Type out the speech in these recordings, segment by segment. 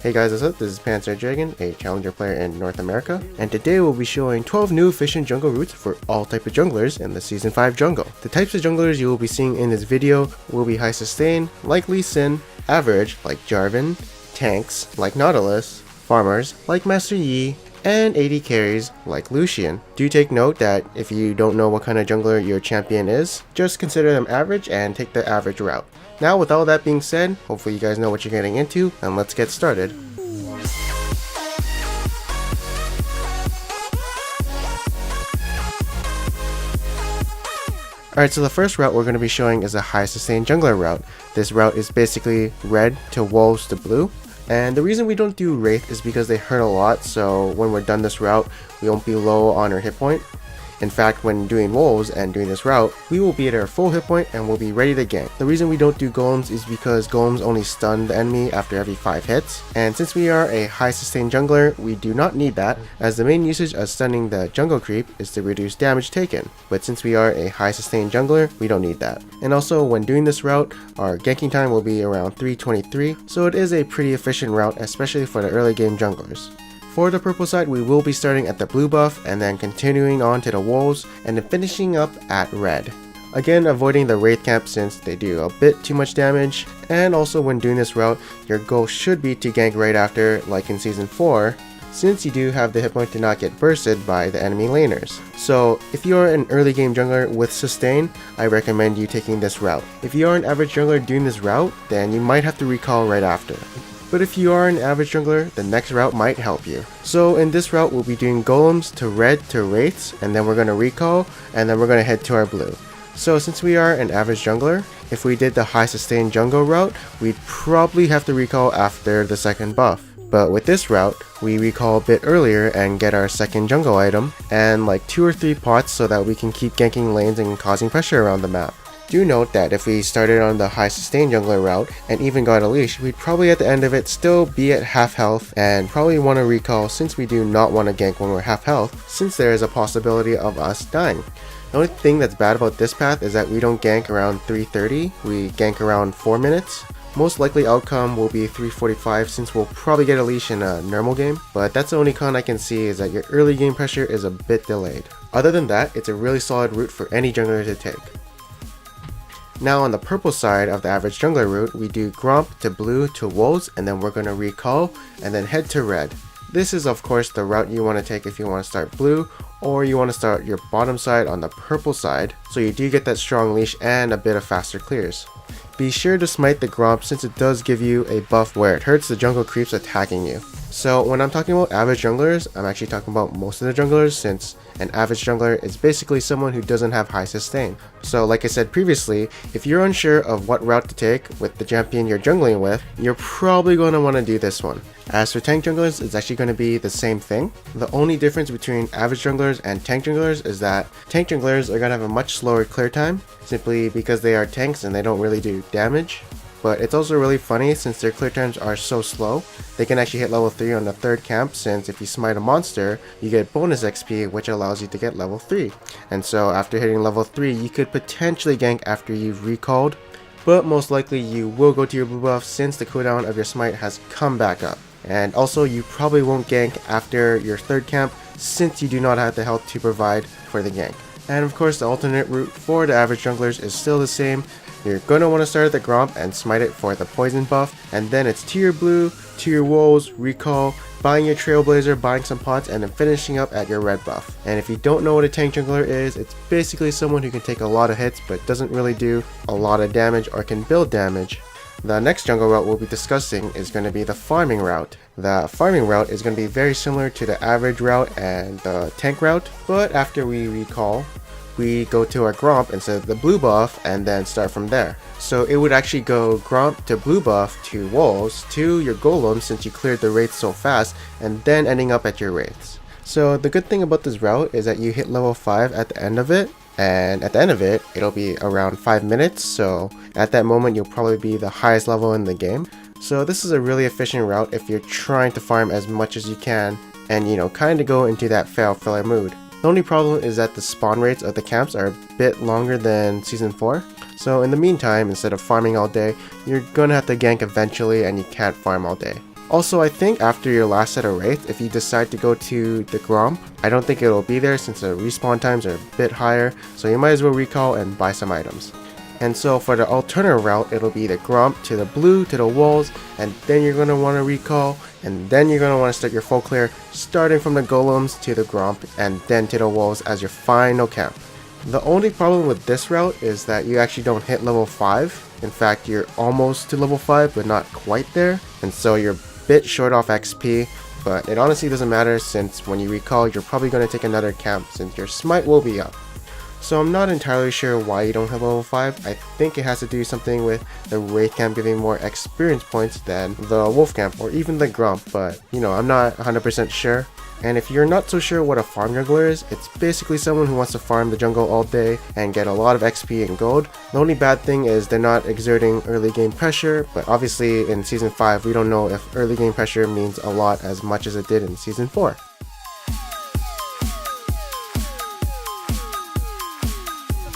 Hey guys, what's up? This is Panzer Dragon, a challenger player in North America, and today we'll be showing 12 new efficient jungle routes for all type of junglers in the Season 5 jungle. The types of junglers you will be seeing in this video will be high sustain, like Lee Sin, average, like Jarvan, tanks, like Nautilus, farmers, like Master Yi, and AD carries, like Lucian. Do take note that if you don't know what kind of jungler your champion is, just consider them average and take the average route. Now with all that being said, hopefully you guys know what you're getting into, and let's get started. Alright, so the first route we're going to be showing is a high sustain jungler route. This route is basically red to wolves to blue. And the reason we don't do Wraith is because they hurt a lot, so when we're done this route, we won't be low on our hit point. In fact, when doing wolves and doing this route, we will be at our full hit point and we'll be ready to gank. The reason we don't do golems is because golems only stun the enemy after every 5 hits. And since we are a high sustain jungler, we do not need that, as the main usage of stunning the jungle creep is to reduce damage taken. But since we are a high sustain jungler, we don't need that. And also, when doing this route, our ganking time will be around 323, so it is a pretty efficient route, especially for the early game junglers. For the purple side, we will be starting at the blue buff and then continuing on to the wolves and then finishing up at red. Again, avoiding the Wraith camp since they do a bit too much damage, and also when doing this route, your goal should be to gank right after, like in Season 4, since you do have the hit point to not get bursted by the enemy laners. So if you are an early game jungler with sustain, I recommend you taking this route. If you are an average jungler doing this route, then you might have to recall right after. But if you are an average jungler, the next route might help you. So in this route, we'll be doing golems to red to wraiths, and then we're going to recall, and then we're going to head to our blue. So since we are an average jungler, if we did the high sustain jungle route, we'd probably have to recall after the second buff. But with this route, we recall a bit earlier and get our second jungle item, and like 2 or 3 pots so that we can keep ganking lanes and causing pressure around the map. Do note that if we started on the high sustain jungler route and even got a leash, we'd probably at the end of it still be at half health and probably want to recall, since we do not want to gank when we're half health, since there is a possibility of us dying. The only thing that's bad about this path is that we don't gank around 3:30, we gank around 4 minutes. Most likely outcome will be 3:45 since we'll probably get a leash in a normal game, but that's the only con I can see, is that your early game pressure is a bit delayed. Other than that, it's a really solid route for any jungler to take. Now on the purple side of the average jungler route, we do Gromp to blue to wolves, and then we're going to recall and then head to red. This is of course the route you want to take if you want to start blue, or you want to start your bottom side on the purple side, so you do get that strong leash and a bit of faster clears. Be sure to smite the Gromp since it does give you a buff where it hurts the jungle creeps attacking you. So when I'm talking about average junglers, I'm actually talking about most of the junglers, since an average jungler is basically someone who doesn't have high sustain. So like I said previously, if you're unsure of what route to take with the champion you're jungling with, you're probably going to want to do this one. As for tank junglers, it's actually going to be the same thing. The only difference between average junglers and tank junglers is that tank junglers are going to have a much slower clear time, simply because they are tanks and they don't really do damage. But it's also really funny since their clear times are so slow, they can actually hit level 3 on the 3rd camp, since if you smite a monster, you get bonus XP which allows you to get level 3. And so after hitting level 3, you could potentially gank after you've recalled, but most likely you will go to your blue buff since the cooldown of your smite has come back up. And also you probably won't gank after your 3rd camp since you do not have the health to provide for the gank. And of course the alternate route for the average junglers is still the same. You're going to want to start at the Gromp and smite it for the poison buff, and then it's to your blue, to your wolves, recall, buying your Trailblazer, buying some pots, and then finishing up at your red buff. And if you don't know what a tank jungler is, it's basically someone who can take a lot of hits but doesn't really do a lot of damage or can build damage. The next jungle route we'll be discussing is going to be the farming route. The farming route is going to be very similar to the average route and the tank route, but after we recall, we go to our Gromp instead of the blue buff and then start from there. So it would actually go Gromp to blue buff to wolves to your golem since you cleared the wraiths so fast, and then ending up at your wraiths. So the good thing about this route is that you hit level 5 at the end of it, and at the end of it, it'll be around 5 minutes, so at that moment you'll probably be the highest level in the game. So this is a really efficient route if you're trying to farm as much as you can and kind of go into that fail filler mood. The only problem is that the spawn rates of the camps are a bit longer than Season 4, so in the meantime, instead of farming all day, you're gonna have to gank eventually and you can't farm all day. Also, I think after your last set of Wraith, if you decide to go to the Gromp, I don't think it'll be there since the respawn times are a bit higher, so you might as well recall and buy some items. And so for the alternative route, it'll be the Gromp to the blue to the walls, and then you're going to want to recall, and then you're going to want to start your full clear, starting from the golems to the Gromp, and then to the walls as your final camp. The only problem with this route is that you actually don't hit level 5. In fact, you're almost to level 5, but not quite there, and so you're a bit short off XP, but it honestly doesn't matter since when you recall, you're probably going to take another camp since your smite will be up. So I'm not entirely sure why you don't have level 5. I think it has to do something with the Wraith camp giving more experience points than the Wolf camp or even the Gromp, but you know, I'm not 100% sure. And if you're not so sure what a farm jungler is, it's basically someone who wants to farm the jungle all day and get a lot of XP and gold. The only bad thing is they're not exerting early game pressure, but obviously in Season 5 we don't know if early game pressure means a lot as much as it did in Season 4.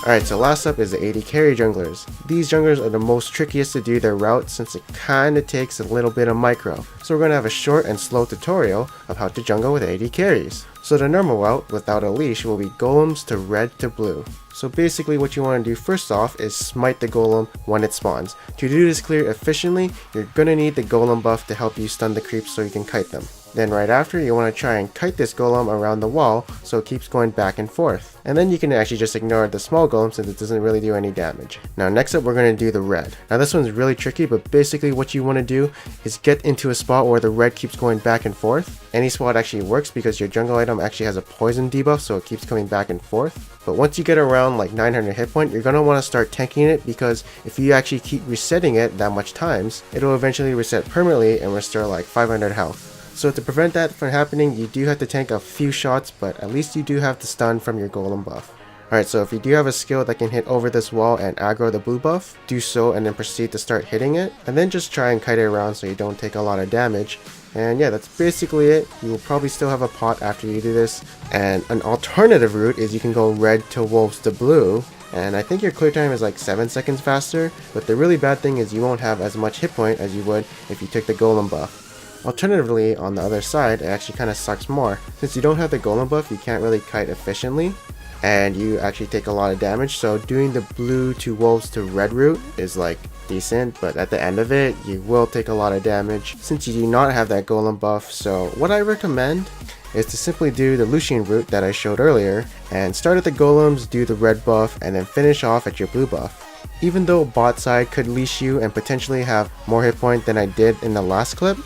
Alright, so last up is the AD carry junglers. These junglers are the most trickiest to do their route since it kinda takes a little bit of micro. So we're gonna have a short and slow tutorial of how to jungle with AD carries. So the normal route without a leash will be golems to red to blue. So basically what you want to do first off is smite the golem when it spawns. To do this clear efficiently, you're gonna need the golem buff to help you stun the creeps so you can kite them. Then right after, you want to try and kite this golem around the wall so it keeps going back and forth. And then you can actually just ignore the small golem since it doesn't really do any damage. Now next up we're going to do the red. Now this one's really tricky, but basically what you want to do is get into a spot where the red keeps going back and forth. Any spot actually works because your jungle item actually has a poison debuff so it keeps coming back and forth. But once you get around like 900 hit point, you're going to want to start tanking it because if you actually keep resetting it that much times, it'll eventually reset permanently and restore like 500 health. So to prevent that from happening, you do have to tank a few shots, but at least you do have the stun from your golem buff. Alright, so if you do have a skill that can hit over this wall and aggro the blue buff, do so and then proceed to start hitting it, and then just try and kite it around so you don't take a lot of damage. And yeah, that's basically it. You will probably still have a pot after you do this, and an alternative route is you can go red to wolves to blue, and I think your clear time is like 7 seconds faster, but the really bad thing is you won't have as much hit point as you would if you took the golem buff. Alternatively, on the other side, it actually kind of sucks more. Since you don't have the golem buff, you can't really kite efficiently, and you actually take a lot of damage, so doing the blue to wolves to red route is like decent, but at the end of it, you will take a lot of damage since you do not have that golem buff. So what I recommend is to simply do the Lucian route that I showed earlier, and start at the golems, do the red buff, and then finish off at your blue buff. Even though bot side could leash you and potentially have more hit point than I did in the last clip,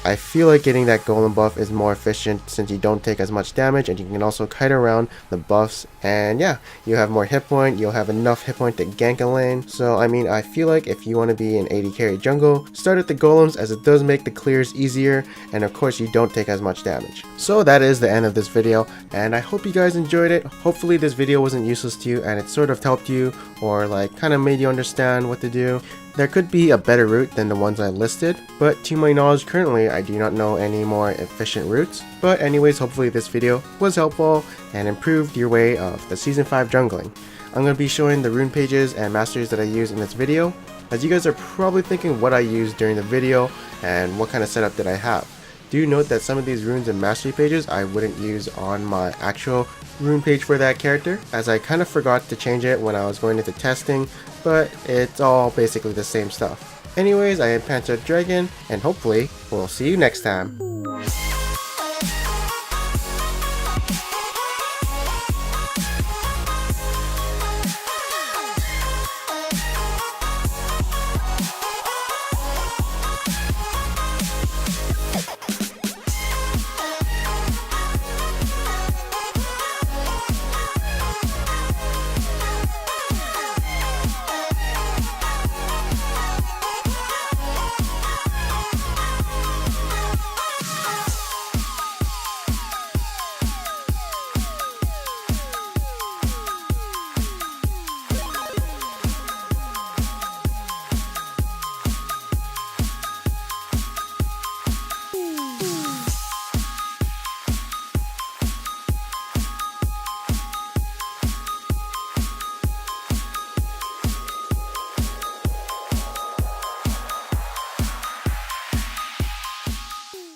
I feel like getting that golem buff is more efficient since you don't take as much damage and you can also kite around the buffs, and yeah, you have more hit point, you'll have enough hit point to gank a lane. So I mean, I feel like if you want to be an AD carry jungle, start at the golems as it does make the clears easier, and of course you don't take as much damage. So that is the end of this video, and I hope you guys enjoyed it. Hopefully this video wasn't useless to you and it sort of helped you or like kind of made you understand what to do. There could be a better route than the ones I listed, but to my knowledge currently I do not know any more efficient routes. But anyways, hopefully this video was helpful and improved your way of the Season 5 jungling. I'm going to be showing the rune pages and masters that I use in this video, as you guys are probably thinking what I used during the video and what kind of setup did I have. Do note that some of these runes and mastery pages I wouldn't use on my actual rune page for that character, as I kind of forgot to change it when I was going into testing, but it's all basically the same stuff. Anyways, I am Panther Dragon, and hopefully we'll see you next time.